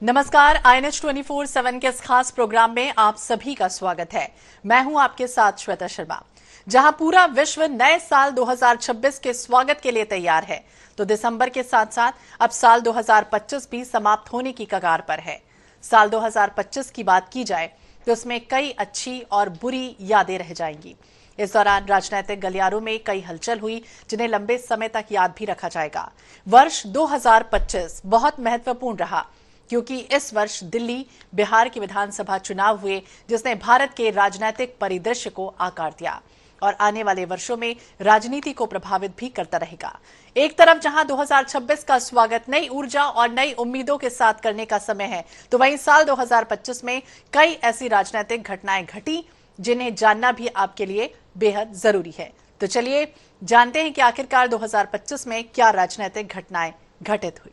नमस्कार, INH 24/7 के इस खास प्रोग्राम में आप सभी का स्वागत है। मैं हूं आपके साथ श्वेता शर्मा। जहां पूरा विश्व नए साल 2026 के स्वागत के लिए तैयार है, तो दिसंबर के साथ साथ अब साल 2025 भी समाप्त होने की कगार पर है। साल 2025 की बात की जाए तो उसमें कई अच्छी और बुरी यादें रह जाएंगी। इस दौरान राजनीतिक गलियारों में कई हलचल हुई, जिन्हें लंबे समय तक याद भी रखा जाएगा। वर्ष 2025 बहुत महत्वपूर्ण रहा, क्योंकि इस वर्ष दिल्ली, बिहार के विधानसभा चुनाव हुए, जिसने भारत के राजनीतिक परिदृश्य को आकार दिया और आने वाले वर्षों में राजनीति को प्रभावित भी करता रहेगा। एक तरफ जहां 2026 का स्वागत नई ऊर्जा और नई उम्मीदों के साथ करने का समय है, तो वहीं साल 2025 में कई ऐसी राजनीतिक घटनाएं घटी जिन्हें जानना भी आपके लिए बेहद जरूरी है। तो चलिए जानते हैं कि आखिरकार 2025 में क्या राजनीतिक घटनाएं घटित हुई।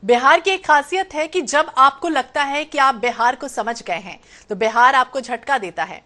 बिहार की एक खासियत है कि जब आपको लगता है कि आप बिहार को समझ गए हैं, तो बिहार आपको झटका देता है।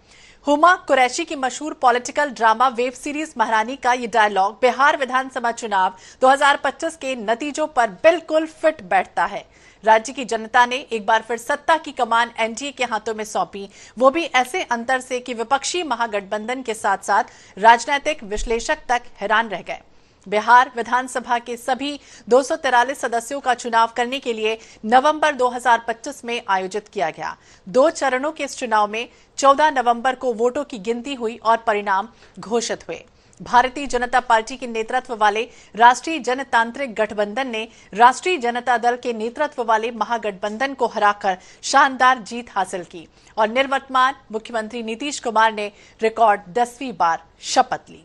हुमा कुरैशी की मशहूर पॉलिटिकल ड्रामा वेब सीरीज महारानी का ये डायलॉग बिहार विधानसभा चुनाव 2025 के नतीजों पर बिल्कुल फिट बैठता है। राज्य की जनता ने एक बार फिर सत्ता की कमान एनडीए के हाथों में सौंपी, वो भी ऐसे अंतर से कि विपक्षी महागठबंधन के साथ साथ राजनीतिक विश्लेषक तक हैरान रह गए। बिहार विधानसभा के सभी 243 सदस्यों का चुनाव करने के लिए नवंबर 2025 में आयोजित किया गया। 2 चरणों के इस चुनाव में 14 नवंबर को वोटों की गिनती हुई और परिणाम घोषित हुए। भारतीय जनता पार्टी के नेतृत्व वाले राष्ट्रीय जनतांत्रिक गठबंधन ने राष्ट्रीय जनता दल के नेतृत्व वाले महागठबंधन को हराकर शानदार जीत हासिल की और निवर्तमान मुख्यमंत्री नीतीश कुमार ने रिकॉर्ड 10वीं बार शपथ ली।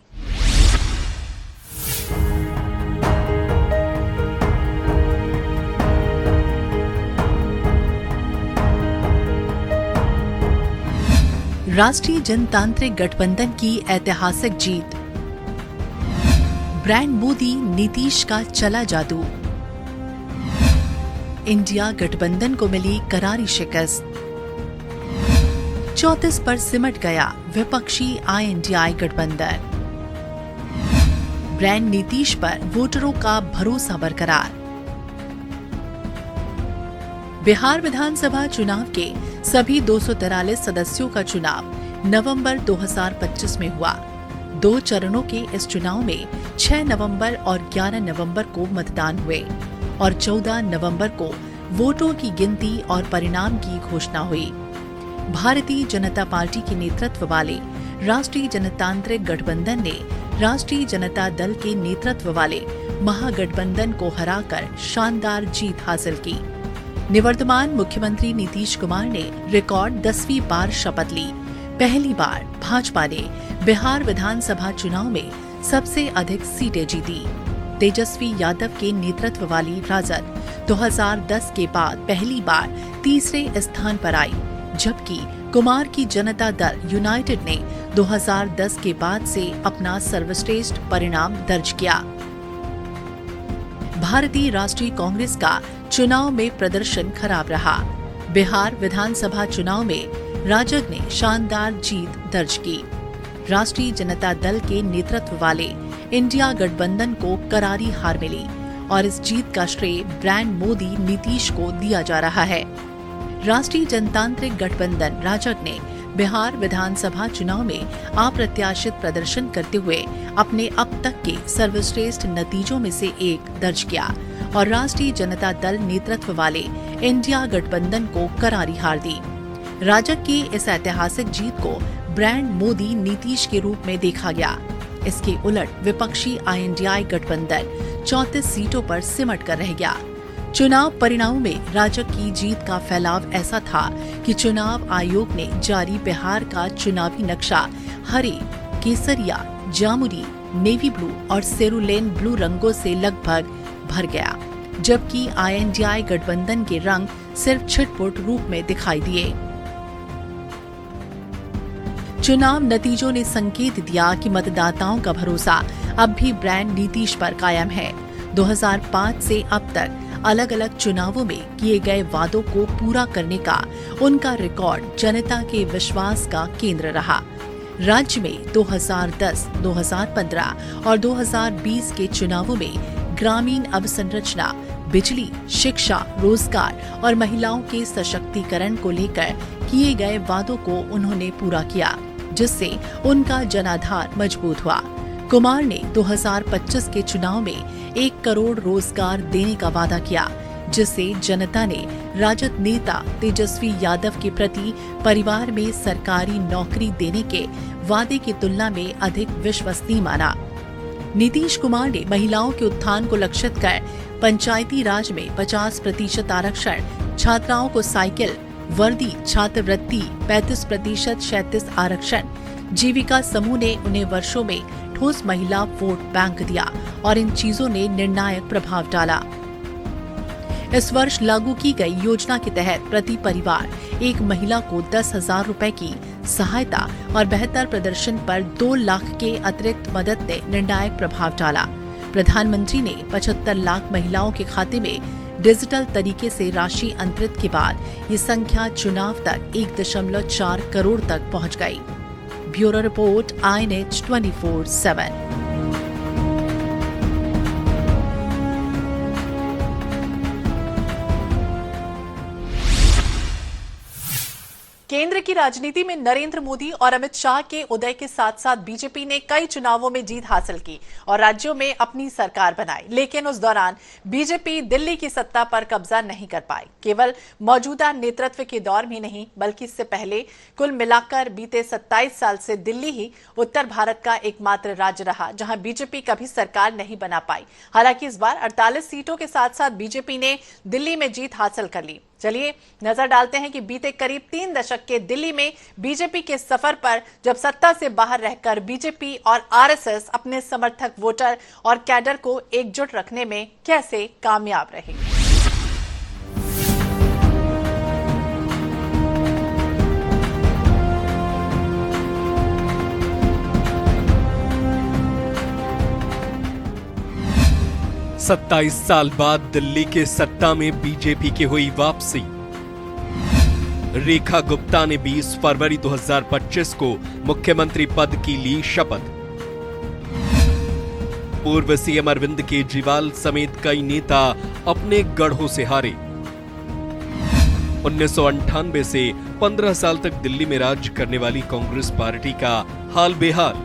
राष्ट्रीय जनतांत्रिक गठबंधन की ऐतिहासिक जीत, ब्रांड मोदी नीतीश का चला जादू, इंडिया गठबंधन को मिली करारी शिकस्त, 34 पर सिमट गया विपक्षी INDI गठबंधन, ब्रांड नीतीश पर वोटरों का भरोसा बरकरार। बिहार विधानसभा चुनाव के सभी 243 सदस्यों का चुनाव नवंबर 2025 में हुआ। 2 चरणों के इस चुनाव में 6 नवंबर और 11 नवंबर को मतदान हुए और 14 नवंबर को वोटों की गिनती और परिणाम की घोषणा हुई। भारतीय जनता पार्टी के नेतृत्व वाले राष्ट्रीय जनतांत्रिक गठबंधन ने राष्ट्रीय जनता दल के नेतृत्व वाले महागठबंधन को हराकर शानदार जीत हासिल की। निवर्तमान मुख्यमंत्री नीतीश कुमार ने रिकॉर्ड 10वीं बार शपथ ली। पहली बार भाजपा ने बिहार विधानसभा चुनाव में सबसे अधिक सीटें जीती। तेजस्वी यादव के नेतृत्व वाली राजद 2010 के बाद पहली बार तीसरे स्थान पर आई, जबकि कुमार की जनता दल यूनाइटेड ने 2010 के बाद से अपना सर्वश्रेष्ठ परिणाम दर्ज किया। भारतीय राष्ट्रीय कांग्रेस का चुनाव में प्रदर्शन खराब रहा। बिहार विधानसभा चुनाव में राजग ने शानदार जीत दर्ज की। राष्ट्रीय जनता दल के नेतृत्व वाले इंडिया गठबंधन को करारी हार मिली और इस जीत का श्रेय ब्रांड मोदी नीतीश को दिया जा रहा है। राष्ट्रीय जनतांत्रिक गठबंधन राजग ने बिहार विधानसभा चुनाव में अप्रत्याशित प्रदर्शन करते हुए अपने अब तक के सर्वश्रेष्ठ नतीजों में से एक दर्ज किया और राष्ट्रीय जनता दल नेतृत्व वाले इंडिया गठबंधन को करारी हार दी। राजग की इस ऐतिहासिक जीत को ब्रांड मोदी नीतीश के रूप में देखा गया। इसके उलट विपक्षी INDI गठबंधन 34 सीटों पर सिमट कर रह गया। चुनाव परिणामों में राजग की जीत का फैलाव ऐसा था कि चुनाव आयोग ने जारी बिहार का चुनावी नक्शा हरे, केसरिया, जामुनी, नेवी ब्लू और सेरुलेन ब्लू रंगों से लगभग भर गया, जबकि INDI गठबंधन के रंग सिर्फ छिटपुट रूप में दिखाई दिए। चुनाव नतीजों ने संकेत दिया कि मतदाताओं का भरोसा अब भी ब्रांड नीतीश पर कायम है। 2005 से अब तक अलग अलग चुनावों में किए गए वादों को पूरा करने का उनका रिकॉर्ड जनता के विश्वास का केंद्र रहा। राज्य में 2010, 2015 और 2020 के चुनावों में ग्रामीण अवसंरचना, बिजली, शिक्षा, रोजगार और महिलाओं के सशक्तिकरण को लेकर किए गए वादों को उन्होंने पूरा किया, जिससे उनका जनाधार मजबूत हुआ। कुमार ने 2025 के चुनाव में 1 करोड़ रोजगार देने का वादा किया, जिससे जनता ने राजद नेता तेजस्वी यादव के प्रति परिवार में सरकारी नौकरी देने के वादे की तुलना में अधिक विश्वसनीय माना। नीतीश कुमार ने महिलाओं के उत्थान को लक्षित कर पंचायती राज में 50% आरक्षण, छात्राओं को साइकिल, वर्दी, छात्रवृत्ति, 35% क्षैतिज आरक्षण, जीविका समूह ने उन्हें वर्षों में ठोस महिला वोट बैंक दिया और इन चीजों ने निर्णायक प्रभाव डाला। इस वर्ष लागू की गई योजना के तहत प्रति परिवार एक महिला को 10,000 रुपए की सहायता और बेहतर प्रदर्शन पर 2 लाख के अतिरिक्त मदद ने निर्णायक प्रभाव डाला। प्रधानमंत्री ने 75 लाख महिलाओं के खाते में डिजिटल तरीके से राशि अंतरित के बाद ये संख्या चुनाव तक 1.4 करोड़ तक पहुंच गई। Bureau report, INH 24/7। केंद्र की राजनीति में नरेंद्र मोदी और अमित शाह के उदय के साथ साथ बीजेपी ने कई चुनावों में जीत हासिल की और राज्यों में अपनी सरकार बनाई, लेकिन उस दौरान बीजेपी दिल्ली की सत्ता पर कब्जा नहीं कर पाई। केवल मौजूदा नेतृत्व के दौर में नहीं, बल्कि इससे पहले कुल मिलाकर बीते 27 साल से दिल्ली ही उत्तर भारत का एकमात्र राज्य रहा जहां बीजेपी कभी सरकार नहीं बना पाई। हालांकि इस बार 48 सीटों के साथ साथ बीजेपी ने दिल्ली में जीत हासिल कर ली। चलिए नजर डालते हैं कि बीते करीब 3 दशक के दिल्ली में बीजेपी के सफर पर, जब सत्ता से बाहर रहकर बीजेपी और आरएसएस अपने समर्थक, वोटर और कैडर को एकजुट रखने में कैसे कामयाब रहे। सत्ताईस साल बाद दिल्ली के सत्ता में बीजेपी की हुई वापसी। रेखा गुप्ता ने 20 फरवरी 2025 को मुख्यमंत्री पद की ली शपथ। पूर्व सीएम अरविंद केजरीवाल समेत कई नेता अपने गढ़ों से हारे। 1998 से 15 साल तक दिल्ली में राज करने वाली कांग्रेस पार्टी का हाल बेहाल।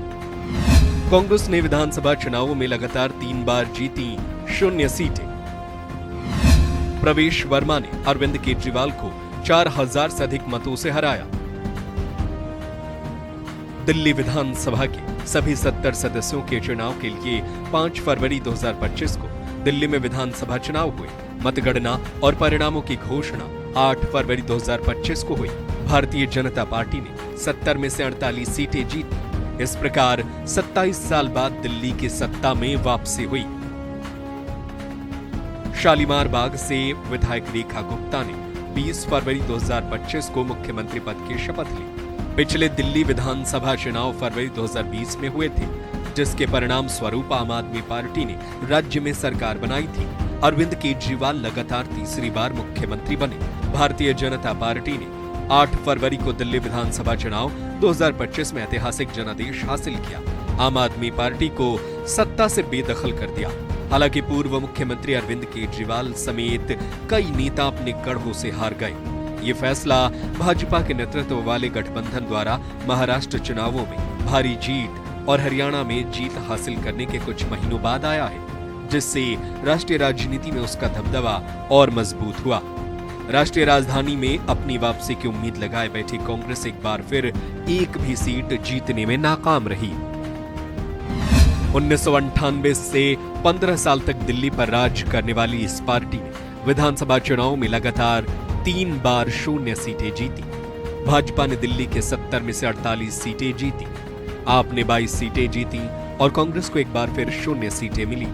कांग्रेस ने विधानसभा चुनावों में लगातार 3 बार जीती 0 सीटें। प्रवेश वर्मा ने अरविंद केजरीवाल को 4000 से अधिक मतों से हराया। दिल्ली विधानसभा के सभी 70 सदस्यों के चुनाव के लिए 5 फरवरी 2025 को दिल्ली में विधानसभा चुनाव हुए। मतगणना और परिणामों की घोषणा 8 फरवरी 2025 को हुई। भारतीय जनता पार्टी ने 70 में से 48 सीटें जीती। इस प्रकार 27 साल बाद दिल्ली की सत्ता में वापसी हुई। शालीमार बाग से विधायक रेखा गुप्ता ने 20 फरवरी 2025 को मुख्यमंत्री पद की शपथ ली। पिछले दिल्ली विधानसभा चुनाव फरवरी 2020 में हुए थे, जिसके परिणाम स्वरूप आम आदमी पार्टी ने राज्य में सरकार बनाई थी। अरविंद केजरीवाल लगातार तीसरी बार मुख्यमंत्री बने। भारतीय जनता पार्टी ने 8 फरवरी को दिल्ली विधानसभा चुनाव 2025 में ऐतिहासिक जनादेश हासिल किया। आम आदमी पार्टी को सत्ता से बेदखल कर दिया। हालांकि पूर्व मुख्यमंत्री अरविंद केजरीवाल समेत कई नेता अपने गढ़ों से हार गए। ये फैसला भाजपा के नेतृत्व वाले गठबंधन द्वारा महाराष्ट्र चुनावों में भारी जीत और हरियाणा में जीत हासिल करने के कुछ महीनों बाद आया है, जिससे राष्ट्रीय राजनीति में उसका दबदबा और मजबूत हुआ। राष्ट्रीय राजधानी में अपनी वापसी की उम्मीद लगाए बैठी कांग्रेस एक बार फिर एक भी सीट जीतने में नाकाम रही। 1998 से 15 साल तक दिल्ली पर राज करने वाली इस पार्टी ने विधानसभा चुनाव में लगातार 3 बार 0 सीटें जीती। भाजपा ने दिल्ली के 70 में से 48 सीटें जीती। आप ने 22 सीटें जीती और कांग्रेस को एक बार फिर 0 सीटें मिली।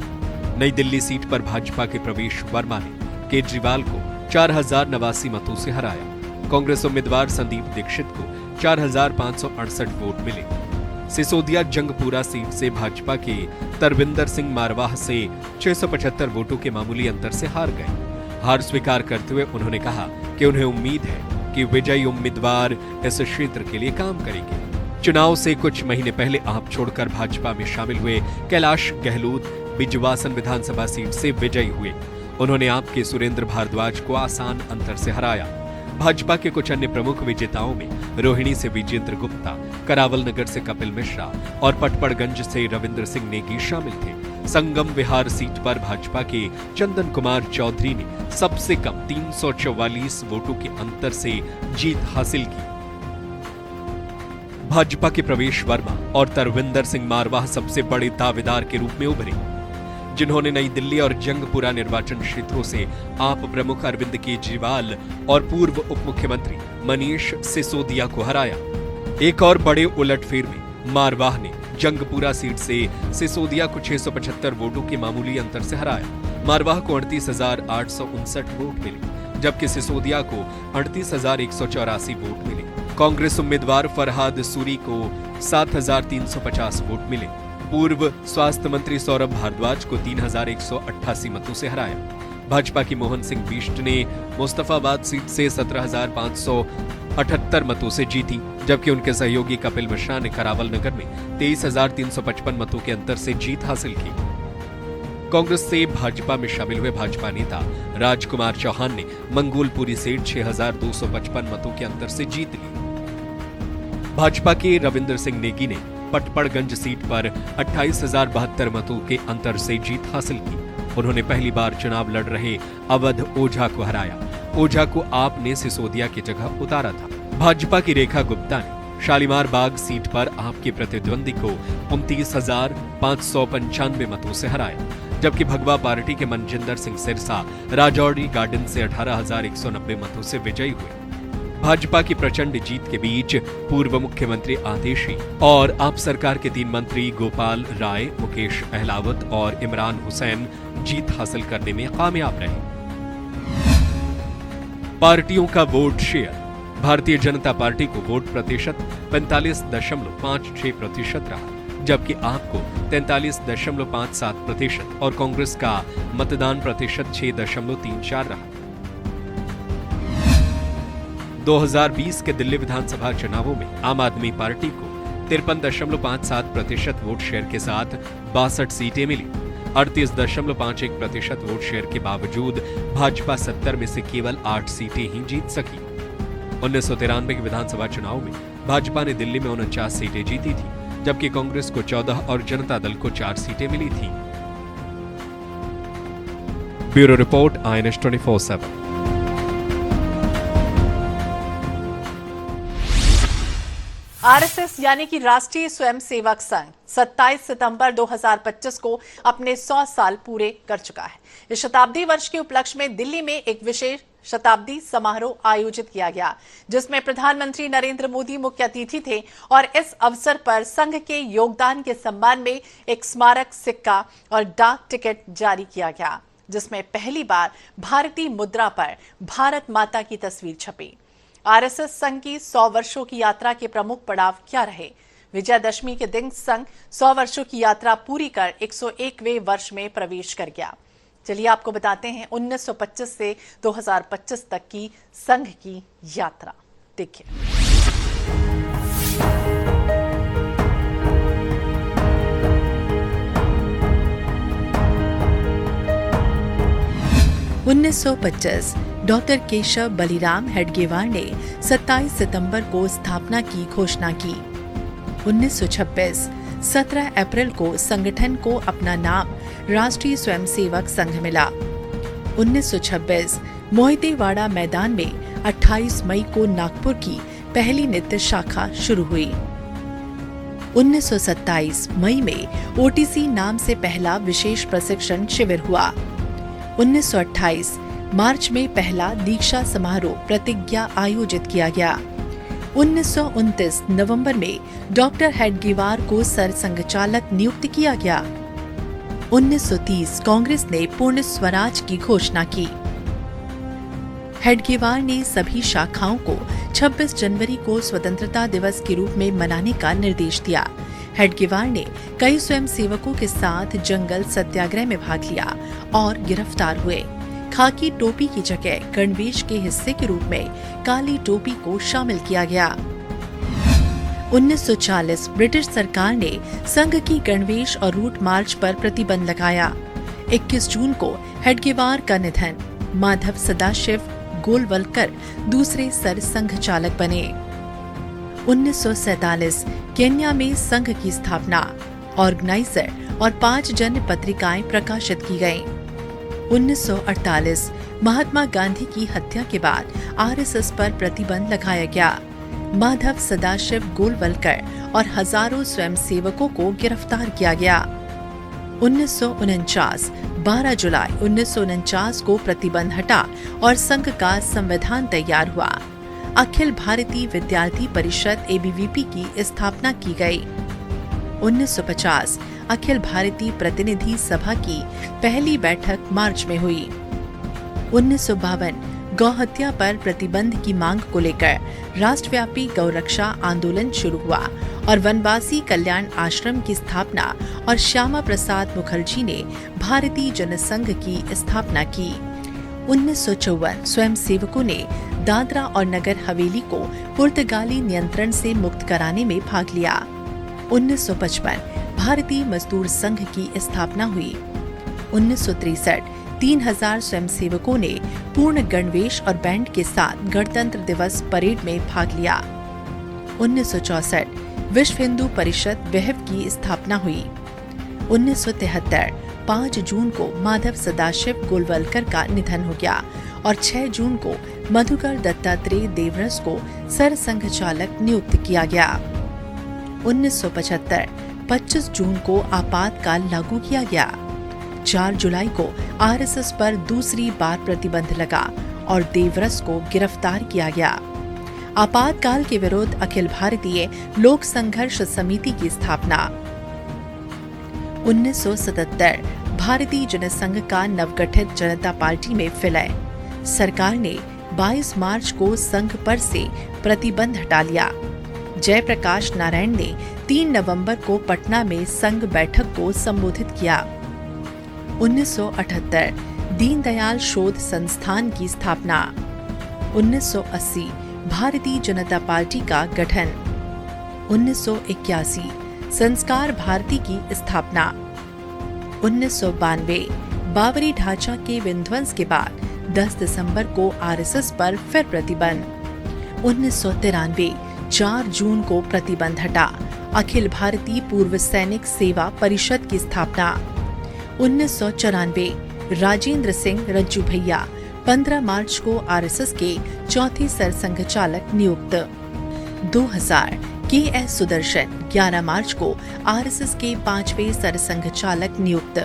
नई दिल्ली सीट पर भाजपा के प्रवेश वर्मा ने केजरीवाल को 4089 मतों से हराया। कांग्रेस उम्मीदवार संदीप दीक्षित को 4568 वोट मिले। सिसोदिया जंगपुरा सीट से भाजपा के तरविंदर सिंह मारवाह से 675 वोटों के मामूली अंतर से हार गए। हार स्वीकार करते हुए उन्होंने कहा कि उन्हें उम्मीद है कि विजयी उम्मीदवार इस क्षेत्र के लिए काम करेंगे। चुनाव से कुछ महीने पहले आप छोड़कर भाजपा में शामिल हुए कैलाश गहलोत बिजवासन विधानसभा सीट से विजयी हुए। उन्होंने आपके सुरेंद्र भारद्वाज को आसान अंतर से हराया। भाजपा के कुछ अन्य प्रमुख विजेताओं में रोहिणी से विजेंद्र गुप्ता, करावल नगर से कपिल मिश्रा और पटपड़गंज से रविंद्र सिंह नेगी शामिल थे। संगम विहार सीट पर भाजपा के चंदन कुमार चौधरी ने सबसे कम 344 वोटों के अंतर से जीत हासिल की। भाजपा के प्रवेश वर्मा और तरविंदर सिंह मारवाह सबसे बड़े दावेदार के रूप में उभरे, जिन्होंने नई दिल्ली और जंगपुरा निर्वाचन क्षेत्रों से आप प्रमुख अरविंद केजरीवाल और पूर्व उप मुख्यमंत्री मनीष सिसोदिया को हराया। एक और बड़े उलटफेर में मारवाह ने जंगपुरा सीट से सिसोदिया को 675 वोटों के मामूली अंतर से हराया। मारवाह को 38,859 वोट मिले, जबकि सिसोदिया को 38,184 वोट मिले। कांग्रेस उम्मीदवार फरहाद सूरी को 7,350 वोट मिले। पूर्व स्वास्थ्य मंत्री सौरभ भारद्वाज को 3,188 मतों से हराया। भाजपा की मोहन सिंह बिष्ट ने मुस्तफाबाद सीट से 17,578 मतों से जीती, जबकि उनके सहयोगी कपिल मिश्रा ने करावल नगर में 23,355 मतों के अंतर से जीत हासिल की। कांग्रेस से भाजपा में शामिल हुए भाजपा नेता राजकुमार चौहान ने मंगोलपुरी सीट 6,255 मतों के अंतर से जीत ली। भाजपा के रविंद्र सिंह नेगी ने पटपड़गंज सीट पर 28,072 मतों के अंतर से जीत हासिल की। उन्होंने पहली बार चुनाव लड़ रहे अवध ओझा को हराया। ओझा को आपने सिसोदिया की जगह उतारा था। भाजपा की रेखा गुप्ता ने शालीमार बाग सीट पर आपके प्रतिद्वंदी को 29,595 मतों से हराया, जबकि भगवा पार्टी के मनजिंदर सिंह सिरसा राजौरी गार्डन से 18,190 मतों से विजयी हुए। भाजपा की प्रचंड जीत के बीच पूर्व मुख्यमंत्री आतिशी और आप सरकार के 3 मंत्री गोपाल राय, मुकेश अहलावत और इमरान हुसैन जीत हासिल करने में कामयाब रहे। पार्टियों का vote share. Bharatiya Janata party को वोट प्रतिशत 45.56% रहा, जबकि आपको 43.57% और कांग्रेस का मतदान प्रतिशत 6.34 रहा। 2020 के दिल्ली विधानसभा चुनावों में आम आदमी पार्टी को 53.57% वोट शेयर के साथ 62 सीटें मिली। 38.51% वोट शेयर के बावजूद भाजपा 70 में से केवल 8 सीटें ही जीत सकी। 1993 के विधानसभा चुनाव में भाजपा ने दिल्ली में 49 सीटें जीती थी, जबकि कांग्रेस को 14 और जनता दल को 4 सीटें मिली थी। Bureau report, INS 24/7। आरएसएस यानी कि राष्ट्रीय स्वयंसेवक संघ 27 सितंबर 2025 को अपने 100 साल पूरे कर चुका है। इस शताब्दी वर्ष के उपलक्ष्य में दिल्ली में एक विशेष शताब्दी समारोह आयोजित किया गया, जिसमें प्रधानमंत्री नरेंद्र मोदी मुख्य अतिथि थे और इस अवसर पर संघ के योगदान के सम्मान में एक स्मारक सिक्का और डाक टिकट जारी किया गया, जिसमें पहली बार भारतीय मुद्रा पर भारत माता की तस्वीर छपी। आरएसएस संघ की 100 वर्षों की यात्रा के प्रमुख पड़ाव क्या रहे? विजयादशमी के दिन संघ 100 वर्षों की यात्रा पूरी कर 101वें वर्ष में प्रवेश कर गया। चलिए आपको बताते हैं 1925 से 2025 तक की संघ की यात्रा। देखिए, डॉक्टर केशव बलिराम हेडगेवार ने 27 सितंबर को स्थापना की घोषणा की। 1926 17 अप्रैल को संगठन को अपना नाम राष्ट्रीय स्वयंसेवक संघ मिला। 1926 मोहितेवाड़ा मैदान में 28 मई को नागपुर की पहली नृत्य शाखा शुरू हुई। 1927 मई में ओटीसी नाम से पहला विशेष प्रशिक्षण शिविर हुआ। 1928 मार्च में पहला दीक्षा समारोह प्रतिज्ञा आयोजित किया गया। 1929 नवंबर में डॉक्टर हेडगेवार को सर संघचालक नियुक्त किया गया। 1930 कांग्रेस ने पूर्ण स्वराज की घोषणा की। हेडगेवार ने सभी शाखाओं को 26 जनवरी को स्वतंत्रता दिवस के रूप में मनाने का निर्देश दिया। हेडगेवार ने कई स्वयंसेवकों के साथ जंगल सत्याग्रह में भाग लिया और गिरफ्तार हुए। खाकी टोपी की जगह गणवेश के हिस्से के रूप में काली टोपी को शामिल किया गया। 1940 ब्रिटिश सरकार ने संघ की गणवेश और रूट मार्च पर प्रतिबंध लगाया। 21 जून को हेडगेवार का निधन। माधव सदाशिव गोलवलकर दूसरे सर संघ चालक बने। 1947 केन्या में संघ की स्थापना। ऑर्गेनाइजर और 5 जन पत्रिकाएं प्रकाशित की गईं। 1948 महात्मा गांधी की हत्या के बाद आरएसएस पर प्रतिबंध लगाया गया। माधव सदाशिव गोलवलकर और हजारों स्वयंसेवकों को गिरफ्तार किया गया। 1949 12 जुलाई 1949 को प्रतिबंध हटा और संघ का संविधान तैयार हुआ। अखिल भारतीय विद्यार्थी परिषद ABVP की स्थापना की गई। 1950 अखिल भारतीय प्रतिनिधि सभा की पहली बैठक मार्च में हुई। 1952 गौ हत्या पर प्रतिबंध की मांग को लेकर राष्ट्रव्यापी गौरक्षा आंदोलन शुरू हुआ और वनवासी कल्याण आश्रम की स्थापना और श्यामा प्रसाद मुखर्जी ने भारतीय जनसंघ की स्थापना की। 1954 स्वयंसेवकों ने दादरा और नगर हवेली को पुर्तगाली नियंत्रण से मुक्त कराने में भाग लिया। 1955 भारतीय मजदूर संघ की स्थापना हुई। 1963 3000 स्वयंसेवकों ने पूर्ण गणवेश और बैंड के साथ गणतंत्र दिवस परेड में भाग लिया। 1964 विश्व हिंदू परिषद विहिप की स्थापना हुई। 1973 5 जून को माधव सदाशिव गोलवलकर का निधन हो गया और 6 जून को मधुकर दत्तात्रेय देवरस को सर संघ चालक नियुक्त किया गया। 1975 25 जून को आपातकाल लागू किया गया। 4 जुलाई को आरएसएस पर दूसरी बार प्रतिबंध लगा और देवरस को गिरफ्तार किया गया। आपातकाल के विरुद्ध अखिल भारतीय लोक संघर्ष समिति की स्थापना। 1977 भारतीय जनसंघ का नवगठित जनता पार्टी में विलय। सरकार ने 22 मार्च को संघ पर से प्रतिबंध हटा लिया। जयप्रकाश नारायण ने 3 नवंबर को पटना में संघ बैठक को संबोधित किया। 1978 दीनदयाल शोध संस्थान की स्थापना। 1980 भारतीय जनता पार्टी का गठन। 1981 संस्कार भारती की स्थापना। 1992 बाबरी ढांचा के विध्वंस के बाद 10 दिसंबर को आरएसएस पर फिर प्रतिबंध। 1993 4 जून को प्रतिबंध हटा। अखिल भारतीय पूर्व सैनिक सेवा परिषद की स्थापना। 1994 राजेंद्र सिंह रज्जू भैया 15 मार्च को आरएसएस के चौथे सरसंघ चालक नियुक्त। 2000 KS सुदर्शन 11 मार्च को आरएसएस के 5वें सरसंघ चालक नियुक्त।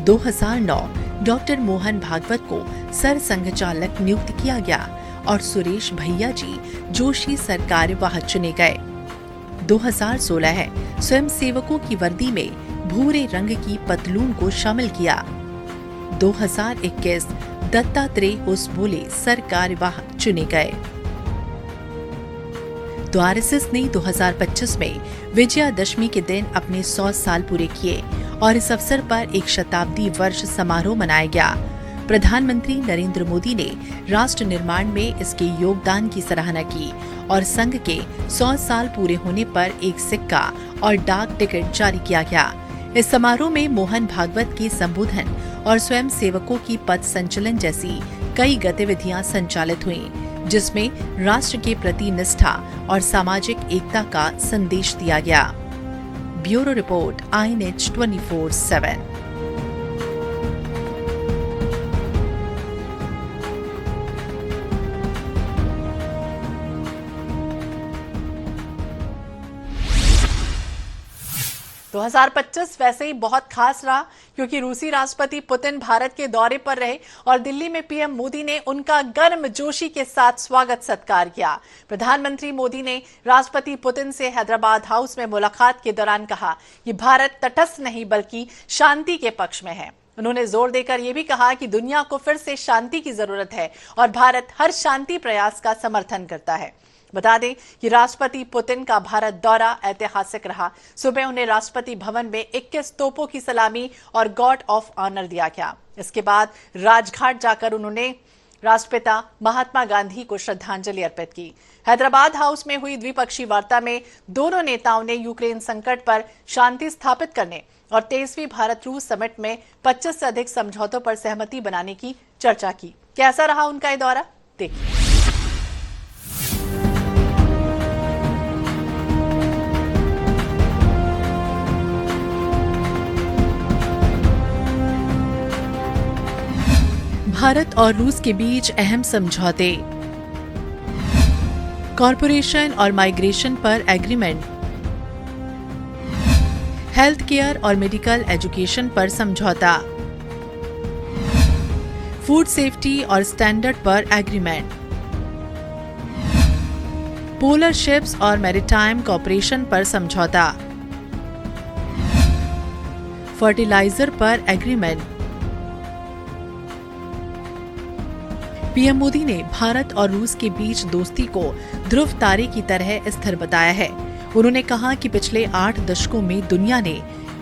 2009 डॉक्टर मोहन भागवत को सरसंघ चालक नियुक्त किया गया और सुरेश भैया जी जोशी सरकार्यवाह चुने गए। 2016 है स्वयंसेवकों की वर्दी में भूरे रंग की पतलून को शामिल किया। 2021 दत्तात्रेय होसबोले सरकार्यवाह चुने गए। तो आरएसएस ने 2025 में विजयादशमी के दिन अपने 100 साल पूरे किए और इस अवसर पर एक शताब्दी वर्ष समारोह मनाया गया। प्रधानमंत्री नरेंद्र मोदी ने राष्ट्र निर्माण में इसके योगदान की सराहना की और संघ के 100 साल पूरे होने पर एक सिक्का और डाक टिकट जारी किया गया। इस समारोह में मोहन भागवत के संबोधन और स्वयं सेवकों की पथ संचलन जैसी कई गतिविधियां संचालित हुईं, जिसमें राष्ट्र के प्रति निष्ठा और सामाजिक एकता का संदेश दिया गया। Bureau report INH 24/7। तो 2025 वैसे ही बहुत खास रहा क्योंकि रूसी राष्ट्रपति पुतिन भारत के दौरे पर रहे और दिल्ली में पीएम मोदी ने उनका गर्मजोशी के साथ स्वागत सत्कार किया। प्रधानमंत्री मोदी ने राष्ट्रपति पुतिन से हैदराबाद हाउस में मुलाकात के दौरान कहा कि भारत तटस्थ नहीं बल्कि शांति के पक्ष में है। उन्होंने जोर देकर यह भी कहा कि दुनिया को फिर से शांति की जरूरत है और भारत हर शांति प्रयास का समर्थन करता है। बता दें कि राष्ट्रपति पुतिन का भारत दौरा ऐतिहासिक रहा। सुबह उन्हें राष्ट्रपति भवन में 21 तोपों की सलामी और गार्ड ऑफ ऑनर दिया गया। इसके बाद राजघाट जाकर उन्होंने राष्ट्रपिता महात्मा गांधी को श्रद्धांजलि अर्पित की। हैदराबाद हाउस में हुई द्विपक्षीय वार्ता में दोनों नेताओं ने यूक्रेन संकट पर शांति स्थापित करने और 23वीं भारत रूस समिट में 25 से अधिक समझौतों पर सहमति बनाने की चर्चा की। कैसा रहा उनका ये दौरा, देखिए। भारत और रूस के बीच अहम समझौते, कॉरपोरेशन और माइग्रेशन पर एग्रीमेंट, हेल्थ केयर और मेडिकल एजुकेशन पर समझौता, फूड सेफ्टी और स्टैंडर्ड पर एग्रीमेंट, पोलर शिप्स और मैरीटाइम कॉरपोरेशन पर समझौता, फर्टिलाइजर पर एग्रीमेंट। पीएम मोदी ने भारत और रूस के बीच दोस्ती को ध्रुव तारे की तरह स्थिर बताया है। उन्होंने कहा कि पिछले 8 दशकों में दुनिया ने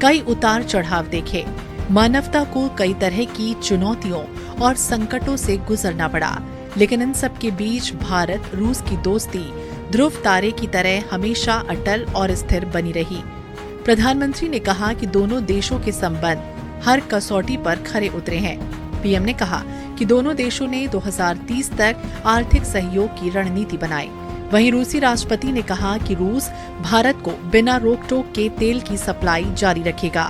कई उतार चढ़ाव देखे। मानवता को कई तरह की चुनौतियों और संकटों से गुजरना पड़ा, लेकिन इन सब के बीच भारत रूस की दोस्ती ध्रुव तारे की तरह हमेशा अटल और स्थिर बनी रही। प्रधानमंत्री ने कहा कि दोनों देशों के संबंध हर कसौटी पर खरे उतरे हैं। पीएम ने कहा कि दोनों देशों ने 2030 तक आर्थिक सहयोग की रणनीति बनाई। वहीं रूसी राष्ट्रपति ने कहा कि रूस भारत को बिना रोक टोक के तेल की सप्लाई जारी रखेगा।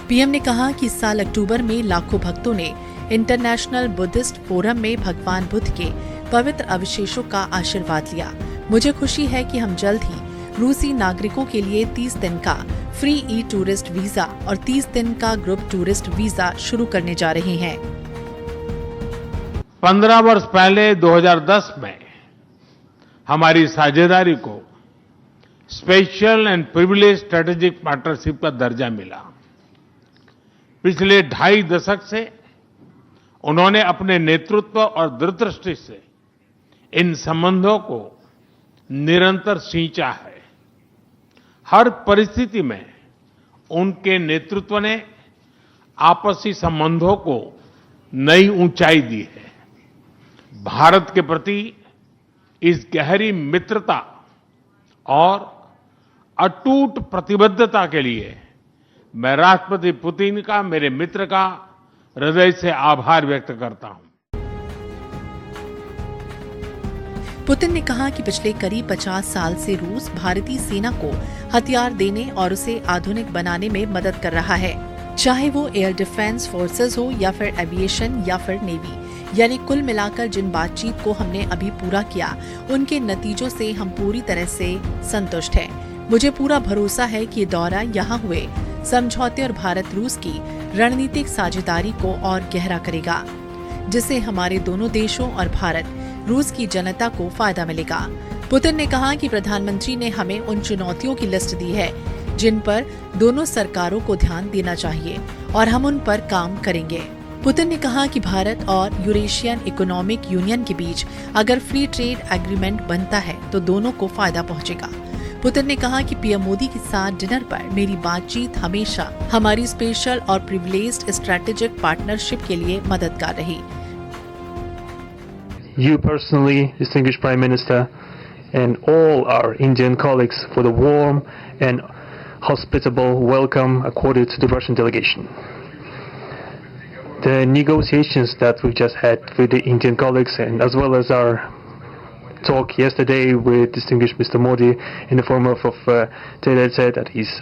पीएम ने कहा कि इस साल अक्टूबर में लाखों भक्तों ने इंटरनेशनल बुद्धिस्ट फोरम में भगवान बुद्ध के पवित्र अवशेषों का आशीर्वाद लिया। मुझे खुशी है कि हम जल्द ही रूसी नागरिकों के लिए 30 दिन का फ्री ई टूरिस्ट वीजा और 30 दिन का ग्रुप टूरिस्ट वीजा शुरू करने जा रहे हैं। 15 वर्ष पहले 2010 में हमारी साझेदारी को special and privilege strategic partnership का दर्जा मिला। पिछले 2.5 दशक से उन्होंने अपने नेतृत्व और दूरदृष्टि से इन संबंधों को निरंतर सींचा है। हर परिस्थिति में उनके नेतृत्व ने आपसी संबंधों को नई ऊंचाई दी है। भारत के प्रति इस गहरी मित्रता और अटूट प्रतिबद्धता के लिए मैं राष्ट्रपति पुतिन का, मेरे मित्र का हृदय से आभार व्यक्त करता हूं। पुतिन ने कहा कि पिछले करीब 50 साल से रूस भारतीय सेना को हथियार देने और उसे आधुनिक बनाने में मदद कर रहा है, चाहे वो एयर डिफेंस फोर्सेस हो या फिर एविएशन या फिर नेवी। यानी कुल मिलाकर जिन बातचीत को हमने अभी पूरा किया, उनके नतीजों से हम पूरी तरह से संतुष्ट हैं। मुझे पूरा भरोसा है कि ये दौरा यहाँ हुए समझौते और भारत रूस की रणनीतिक साझेदारी को और गहरा करेगा, जिससे हमारे दोनों देशों और भारत रूस की जनता को फायदा मिलेगा। पुतिन ने कहा कि प्रधानमंत्री ने हमें उन चुनौतियों की लिस्ट दी है जिन पर दोनों सरकारों को ध्यान देना चाहिए और हम उन पर काम करेंगे। पुतिन ने कहा कि भारत और यूरेशियन इकोनॉमिक यूनियन के बीच अगर फ्री ट्रेड एग्रीमेंट बनता है तो दोनों को फायदा पहुंचेगा। पुतिन ने कहा कि पीएम मोदी के साथ डिनर पर मेरी बातचीत हमेशा हमारी स्पेशल और प्रिविलेज्ड स्ट्रेटेजिक पार्टनरशिप के लिए मददगार रही। You personally, distinguished Prime Minister, and all our Indian colleagues for the warm and hospitable welcome accorded to the Russian delegation. The negotiations that we just had with the Indian colleagues, and as well as our talk yesterday with distinguished Mr. Modi in the form of Taylor said at his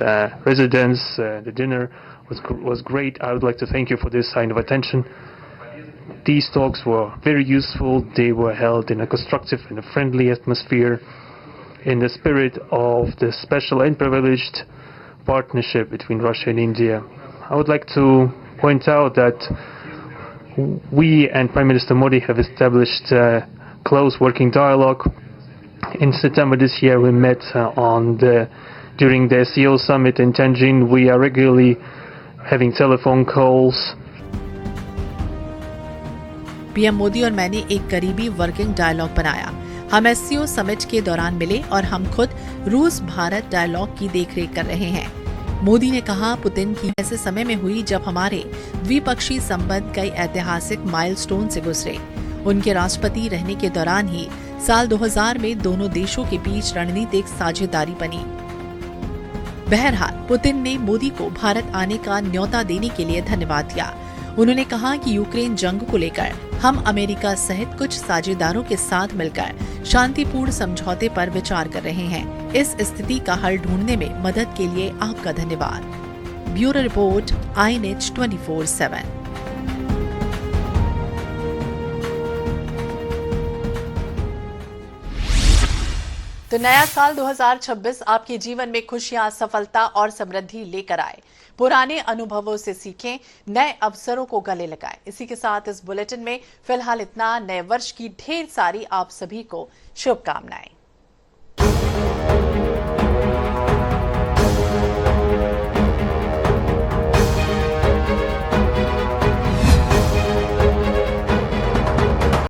residence, the dinner was great. I would like to thank you for this sign of attention. These talks were very useful. They were held in a constructive and a friendly atmosphere in the spirit of the special and privileged partnership between Russia and India. I would like to point out that we and Prime Minister Modi have established close working dialogue. In September this year we met during the SEO summit in Tianjin. We are regularly having telephone calls. PM Modi और मैंने एक करीबी working dialogue बनाया। हम SCO summit के दौरान मिले और हम खुद रूस भारत डायलॉग की देखरेख कर रहे हैं। मोदी ने कहा, पुतिन की ऐसे समय में हुई जब हमारे द्विपक्षीय संबंध कई ऐतिहासिक माइलस्टोन से गुजरे। उनके राष्ट्रपति रहने के दौरान ही साल 2000 में दोनों देशों के बीच रणनीतिक साझेदारी बनी। बहरहाल, पुतिन ने मोदी को भारत आने का न्योता देने के लिए धन्यवाद दिया। उन्होंने कहा कि यूक्रेन जंग को लेकर हम अमेरिका सहित कुछ साझेदारों के साथ मिलकर शांतिपूर्ण समझौते पर विचार कर रहे हैं। इस स्थिति का हल ढूंढने में मदद के लिए आपका धन्यवाद। Bureau report, INH 24/7। तो नया साल 2026 आपके जीवन में खुशियां, सफलता और समृद्धि लेकर आए। पुराने अनुभवों से सीखें, नए अवसरों को गले लगाएं। इसी के साथ इस बुलेटिन में फिलहाल इतना। नए वर्ष की ढेर सारी आप सभी को शुभकामनाएं।